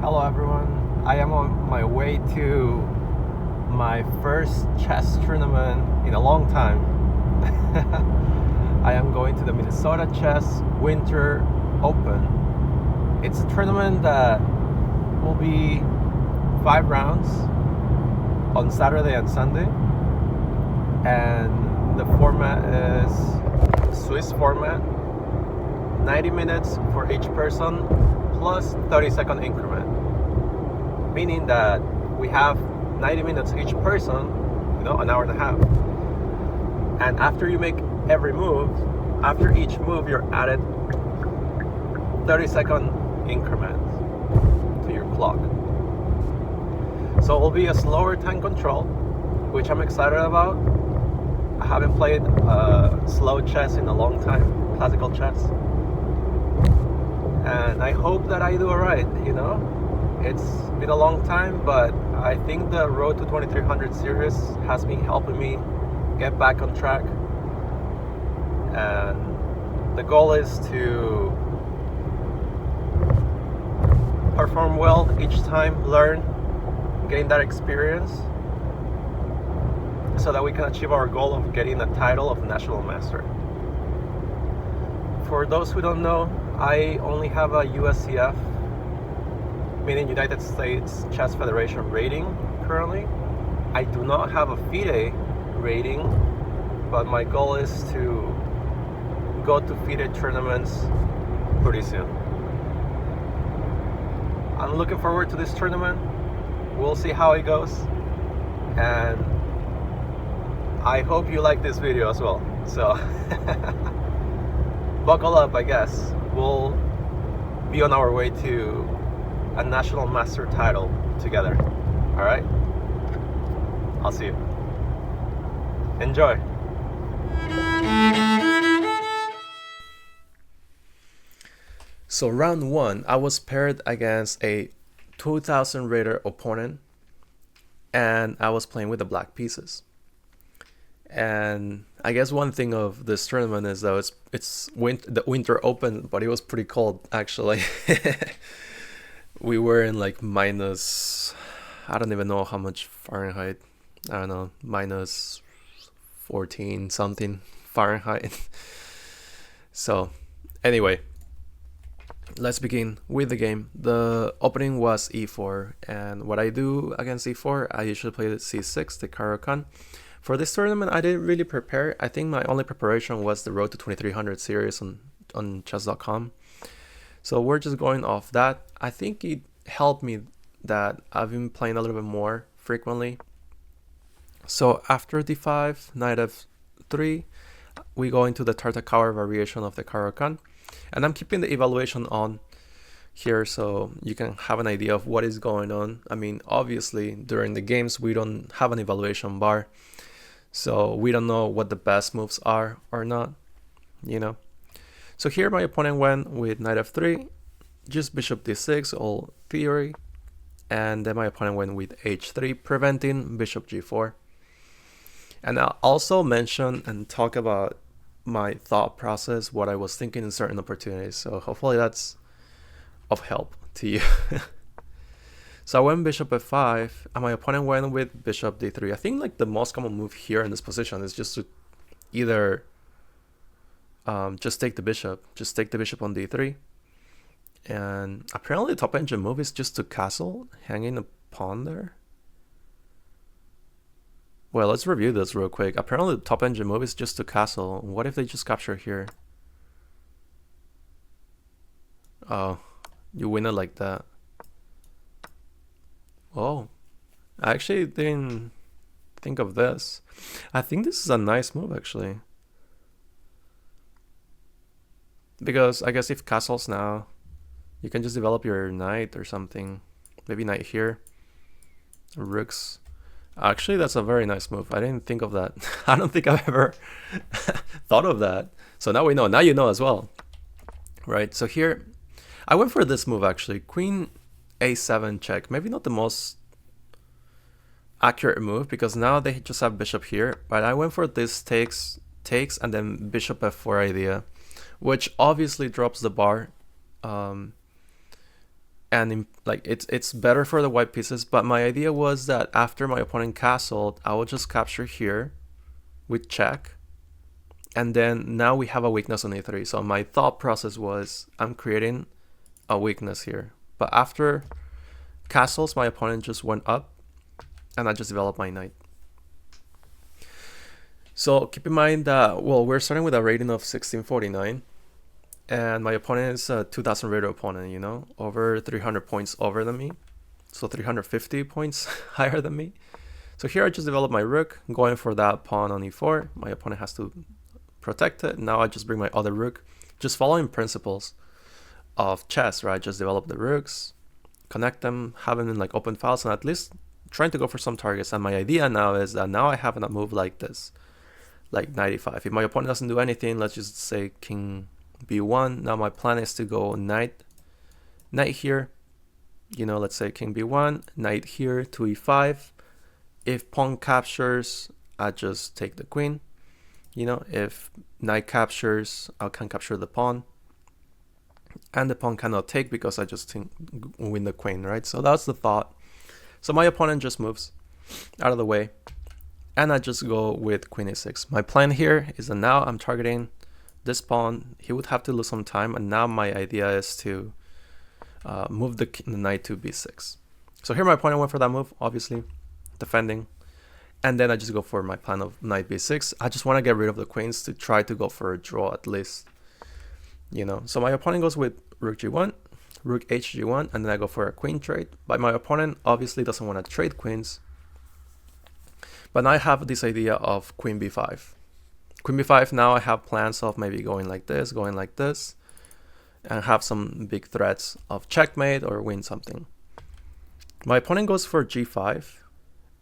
Hello everyone, I am on my way to my first chess tournament in a long time. I am going to the Minnesota Chess Winter Open. It's a tournament that will be 5 rounds on Saturday and Sunday, and the format is Swiss format, 90 minutes for each person plus 30-second increment, meaning that we have 90 minutes each person, an hour and a half. And after you make every move, after each move, you're added 30-second increment to your clock. So it will be a slower time control, which I'm excited about. I haven't played slow chess in a long time, classical chess. And I hope that I do alright, It's been a long time, but I think the Road to 2300 series has been helping me get back on track. And the goal is to perform well each time, learn, gain that experience, so that we can achieve our goal of getting the title of National Master. For those who don't know, I only have a USCF, meaning United States Chess Federation rating currently. I do not have a FIDE rating, but my goal is to go to FIDE tournaments pretty soon. I'm looking forward to this tournament. We'll see how it goes, and I hope you like this video as well. So buckle up, I guess. We'll be on our way to a National Master title together. Alright? I'll see you. Enjoy! So round 1, I was paired against a 2000 rater opponent, and I was playing with the black pieces. And I guess one thing of this tournament is that it's the Winter Open, but it was pretty cold actually. We were in like minus, I don't even know how much Fahrenheit. I don't know, minus 14 something Fahrenheit. So anyway, let's begin with the game. The opening was e4, and what I do against e4, I usually play the c6, the Caro-Kann. For this tournament, I didn't really prepare. I think my only preparation was the Road to 2300 series on chess.com. So we're just going off that. I think it helped me that I've been playing a little bit more frequently. So after d5, knight f3, we go into the Tartakower variation of the Caro-Kann. And I'm keeping the evaluation on here so you can have an idea of what is going on. I mean, obviously, during the games, we don't have an evaluation bar. So we don't know what the best moves are or not, So here my opponent went with knight f3, just bishop d6, all theory. And then my opponent went with h3, preventing bishop g4. And I'll also mention and talk about my thought process, what I was thinking in certain opportunities. So hopefully that's of help to you. So I went bishop f5, and my opponent went with bishop d3. I think like the most common move here in this position is just to either just take the bishop on d3. And apparently the top engine move is just to castle, hanging a pawn there. Well, let's review this real quick. Apparently the top engine move is just to castle. What if they just capture here? Oh, you win it like that. Oh, I actually didn't think of this. I think this is a nice move actually. Because I guess if castles now, you can just develop your knight or something. Maybe knight here. Rooks. Actually, that's a very nice move. I didn't think of that. I don't think I've ever thought of that. So now we know. Now you know as well. Right, so here, I went for this move actually. Queen a7 check. Maybe not the most accurate move because now they just have bishop here. But I went for this takes, and then bishop f4 idea, which obviously drops the bar and like it's better for the white pieces. But my idea was that after my opponent castled, I will just capture here with check, and then now we have a weakness on e3. So my thought process was I'm creating a weakness here, but after castles, my opponent just went up, and I just developed my knight. So keep in mind that, well, we're starting with a rating of 1649, and my opponent is a 2000 rated opponent, you know, over 300 points over than me, so 350 points higher than me. So here I just developed my rook, going for that pawn on e4. My opponent has to protect it. Now I just bring my other rook, just following principles of chess, right? Just develop the rooks, connect them, have them in like open files, and at least trying to go for some targets. And my idea now is that now I have a move like this, like 95. If my opponent doesn't do anything, let's just say king b1. Now my plan is to go knight here, you know, let's say king b1, knight here to e5. If pawn captures, I just take the queen. You know, if knight captures, I can capture the pawn, and the pawn cannot take because I just win the queen, right? So that's the thought. So my opponent just moves out of the way, and I just go with queen a6. My plan here is that now I'm targeting this pawn. He would have to lose some time, and now my idea is to move the knight to b6. So here my opponent went for that move, obviously defending, and then I just go for my plan of knight b6. I just want to get rid of the queens to try to go for a draw at least, you know. So my opponent goes with rook g1, rook hg1, and then I go for a queen trade. But my opponent obviously doesn't want to trade queens. But now I have this idea of queen b5. Queen b5, now I have plans of maybe going like this, and have some big threats of checkmate or win something. My opponent goes for g5,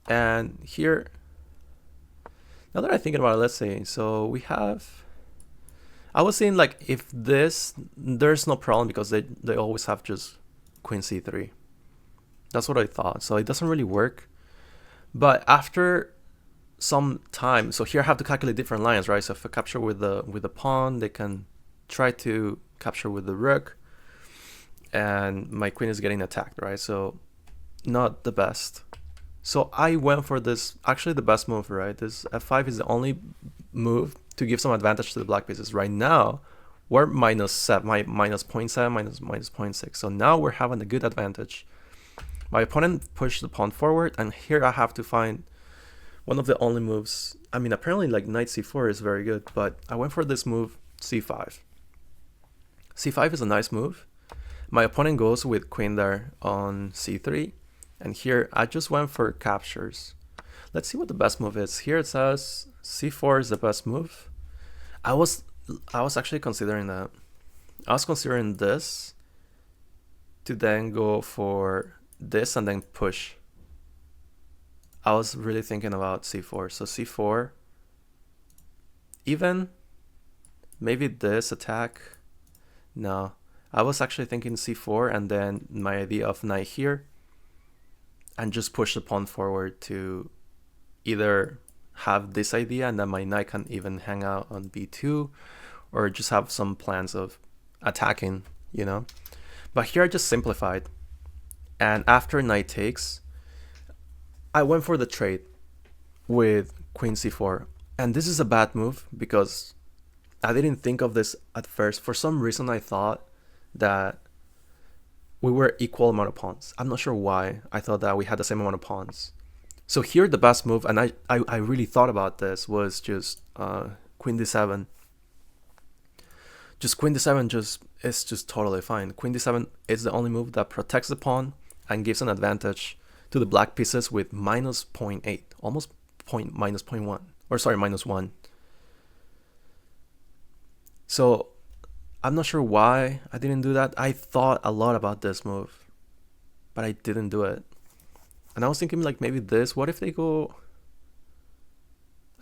and here, now that I'm thinking about it, let's see, so we have, I was saying like if this, there's no problem because they always have just queen c3. That's what I thought. So it doesn't really work. But after some time, so here I have to calculate different lines, right? So if I capture with the pawn, they can try to capture with the rook, and my queen is getting attacked, right? So not the best. So I went for this, actually the best move, right? This f5 is the only move to give some advantage to the black pieces. Right now, we're minus 0.7, minus 0.6. So now we're having a good advantage. My opponent pushed the pawn forward, and here I have to find one of the only moves. I mean, apparently like knight c4 is very good, but I went for this move, c5. c5 is a nice move. My opponent goes with queen there on c3. And here I just went for captures. Let's see what the best move is. Here it says c4 is the best move. I was actually considering that. I was considering this to then go for this and then push. I was really thinking about c4. So c4, even maybe this attack. No, I was actually thinking c4 and then my idea of knight here, and just push the pawn forward to either have this idea and then my knight can even hang out on b2, or just have some plans of attacking, you know. But here I just simplified, and after knight takes, I went for the trade with queen c4. And this is a bad move because I didn't think of this at first. For some reason I thought that we were equal amount of pawns. I'm not sure why I thought that we had the same amount of pawns. So here the best move, and I really thought about this, was just queen d7. Just queen d7 is just totally fine. Queen d7 is the only move that protects the pawn and gives an advantage to the black pieces with minus 0.8, almost minus 0.1, or sorry, minus 1. So I'm not sure why I didn't do that. I thought a lot about this move, but I didn't do it. And I was thinking like maybe this, what if they go,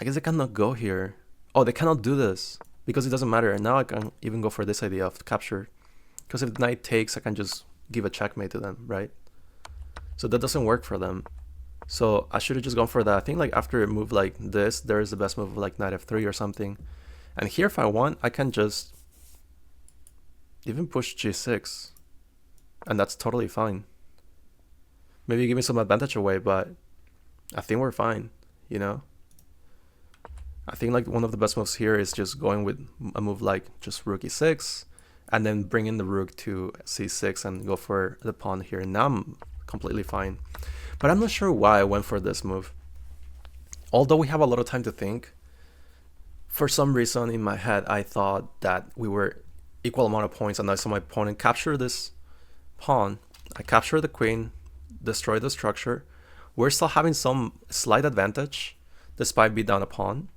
I guess they cannot go here. Oh, they cannot do this because it doesn't matter. And now I can even go for this idea of capture, because if the knight takes, I can just give a checkmate to them, right? So that doesn't work for them. So I should have just gone for that. I think like after a move like this, there is the best move like knight f3 or something. And here if I want, I can just even push g6. and that's totally fine. Maybe give me some advantage away, but I think we're fine, you know? I think like one of the best moves here is just going with a move like just rook e6, and then bring in the rook to c6 and go for the pawn here. Now I'm completely fine. But I'm not sure why I went for this move. Although we have a lot of time to think, for some reason in my head I thought that we were equal amount of points, and I saw my opponent capture this pawn. I capture the queen, destroy the structure. We're still having some slight advantage despite being down a pawn.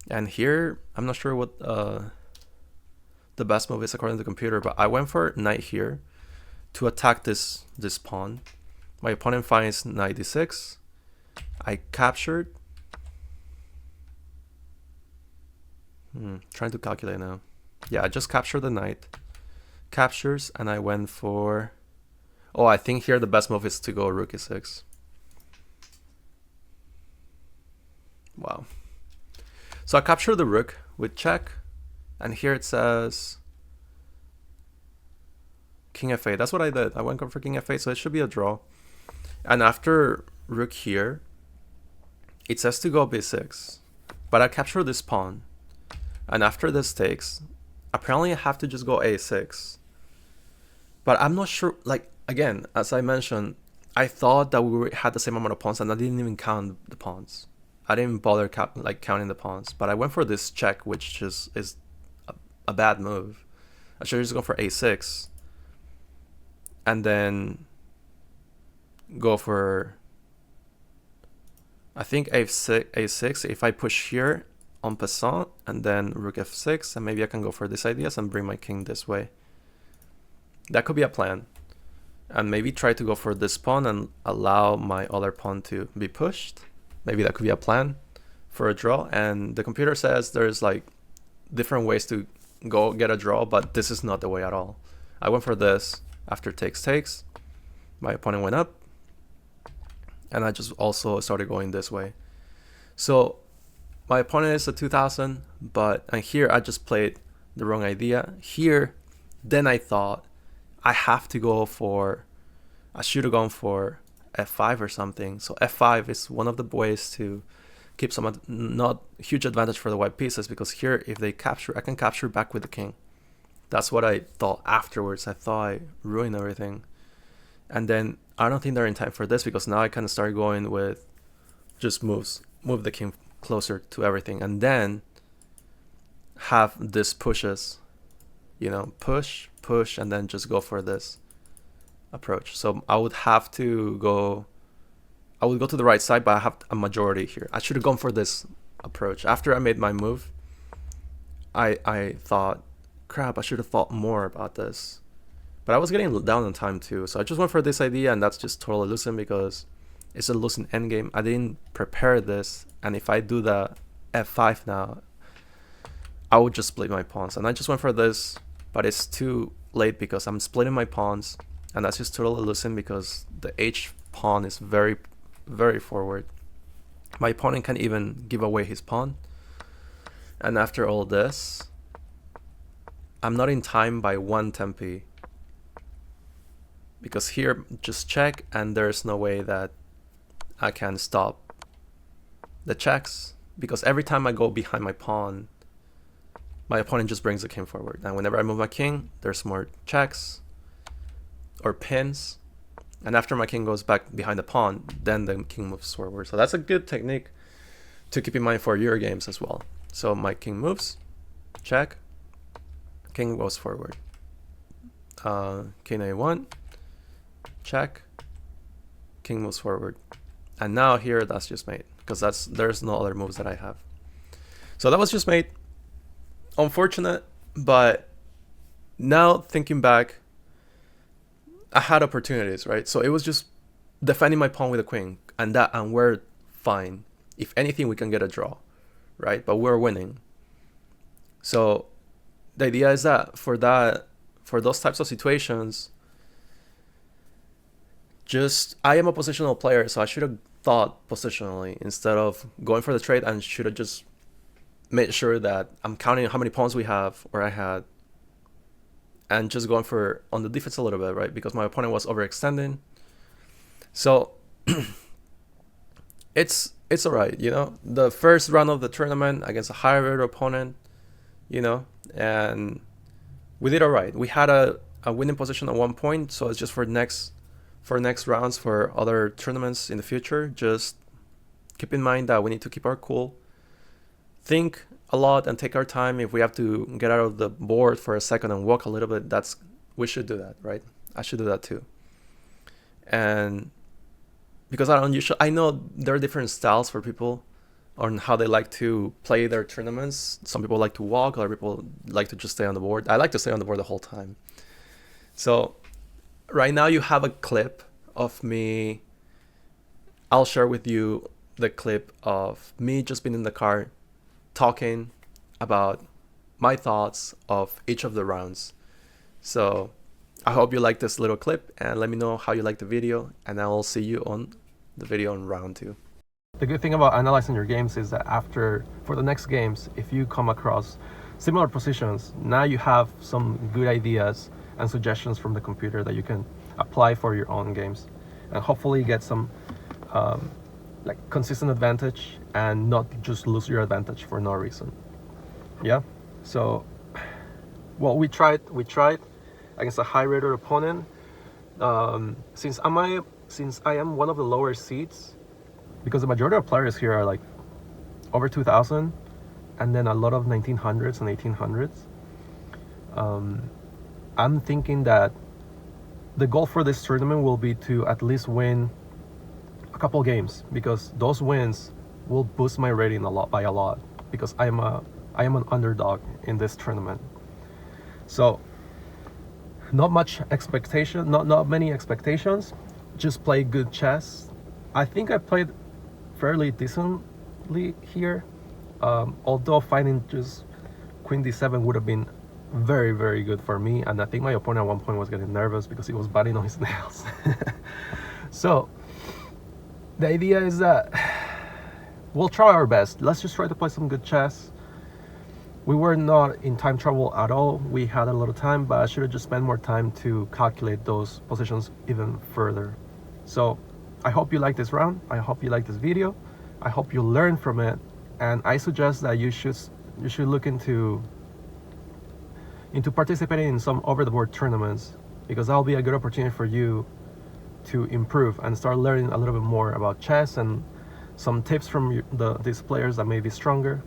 And here, I'm not sure what the best move is according to the computer, but I went for knight here to attack this pawn. My opponent finds knight d6. I captured. Trying to calculate now. Yeah, I just captured the knight. Captures, and I went for... Oh, I think here the best move is to go rook e6. Wow. So I captured the rook with check, and here it says king f8. That's what I did. I went for king f8, so it should be a draw. And after rook here, it says to go b6, but I capture this pawn. And after this takes, apparently I have to just go a6. But I'm not sure, like, again, as I mentioned, I thought that we had the same amount of pawns, and I didn't even count the pawns. I didn't bother counting the pawns, but I went for this check, which just is a bad move. I should just go for a6, and then go for, I think a6. If I push here en passant, and then rook f6, and maybe I can go for this idea and bring my king this way. That could be a plan. And maybe try to go for this pawn and allow my other pawn to be pushed. Maybe that could be a plan for a draw. And the computer says there's like different ways to go get a draw, but this is not the way at all. I went for this after takes. My opponent went up, and I just also started going this way. So my opponent is a 2000, and here I just played the wrong idea. Here, then I thought I have to go for, I should have gone for f5 or something. So f5 is one of the ways to keep some not huge advantage for the white pieces, because here if they capture, I can capture back with the king. That's what I thought afterwards. I thought I ruined everything. And then I don't think they're in time for this, because now I kind of start going with just move the king closer to everything, and then have this pushes, you know, push, and then just go for this approach. So I would have to go, I would go to the right side, but I have a majority here. I should have gone for this approach. After I made my move, I thought, crap, I should have thought more about this. But I was getting down on time too, so I just went for this idea, and that's just totally losing because it's a losing endgame. I didn't prepare this, and if I do the f5 now, I would just split my pawns. And I just went for this, but it's too late because I'm splitting my pawns, and that's just totally losing because the h pawn is very, very forward. My opponent can even give away his pawn. And after all this, I'm not in time by 1 tempi, because here just check, and there's no way that I can stop the checks, because every time I go behind my pawn, my opponent just brings the king forward, and whenever I move my king, there's more checks or pins, and after my king goes back behind the pawn, then the king moves forward. So that's a good technique to keep in mind for your games as well. So my king moves, check, king goes forward, king a1, check, king moves forward. And now here that's just mate, because there's no other moves that I have. So that was just mate. Unfortunate, but now thinking back, I had opportunities, right? So it was just defending my pawn with a queen, and we're fine. If anything, we can get a draw, right? But we're winning. So the idea is that for those types of situations, I am a positional player, so I should have thought positionally instead of going for the trade, and should have just made sure that I'm counting how many pawns we have, or I had, and just going for on the defense a little bit, right? Because my opponent was overextending. So it's alright, you know. The first round of the tournament against a higher rated opponent, you know, and we did alright. We had a winning position at one point, so it's just for next rounds for other tournaments in the future. Just keep in mind that we need to keep our cool, think a lot, and take our time. If we have to get out of the board for a second and walk a little bit, we should do that, right? I should do that too. And because I know there are different styles for people on how they like to play their tournaments. Some people like to walk, other people like to just stay on the board. I like to stay on the board the whole time. So right now you have a clip of me. I'll share with you the clip of me just being in the car talking about my thoughts of each of the rounds. So I hope you like this little clip, and let me know how you like the video, and I will see you on the video on round 2. The good thing about analyzing your games is that for the next games, if you come across similar positions, now you have some good ideas and suggestions from the computer that you can apply for your own games, and hopefully get some like consistent advantage and not just lose your advantage for no reason. Yeah. So, well, we tried against a high-rated opponent. Since I am one of the lower seeds, because the majority of players here are like over 2,000, and then a lot of 1900s and 1800s. I'm thinking that the goal for this tournament will be to at least win a couple games, because those wins will boost my rating by a lot, because I am an underdog in this tournament. So not many expectations, just play good chess. I think I played fairly decently here, although finding just queen d7 would have been very, very good for me, and I think my opponent at one point was getting nervous because he was biting on his nails. So the idea is that we'll try our best. Let's just try to play some good chess. We were not in time trouble at all. We had a lot of time, but I should have just spent more time to calculate those positions even further. So I hope you like this round. I hope you like this video. I hope you learn from it, and I suggest that you should look into participating in some over-the-board tournaments, because that'll be a good opportunity for you to improve and start learning a little bit more about chess and some tips from these players that may be stronger,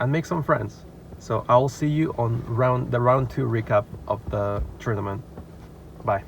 and make some friends. So I will see you on the round 2 recap of the tournament. Bye.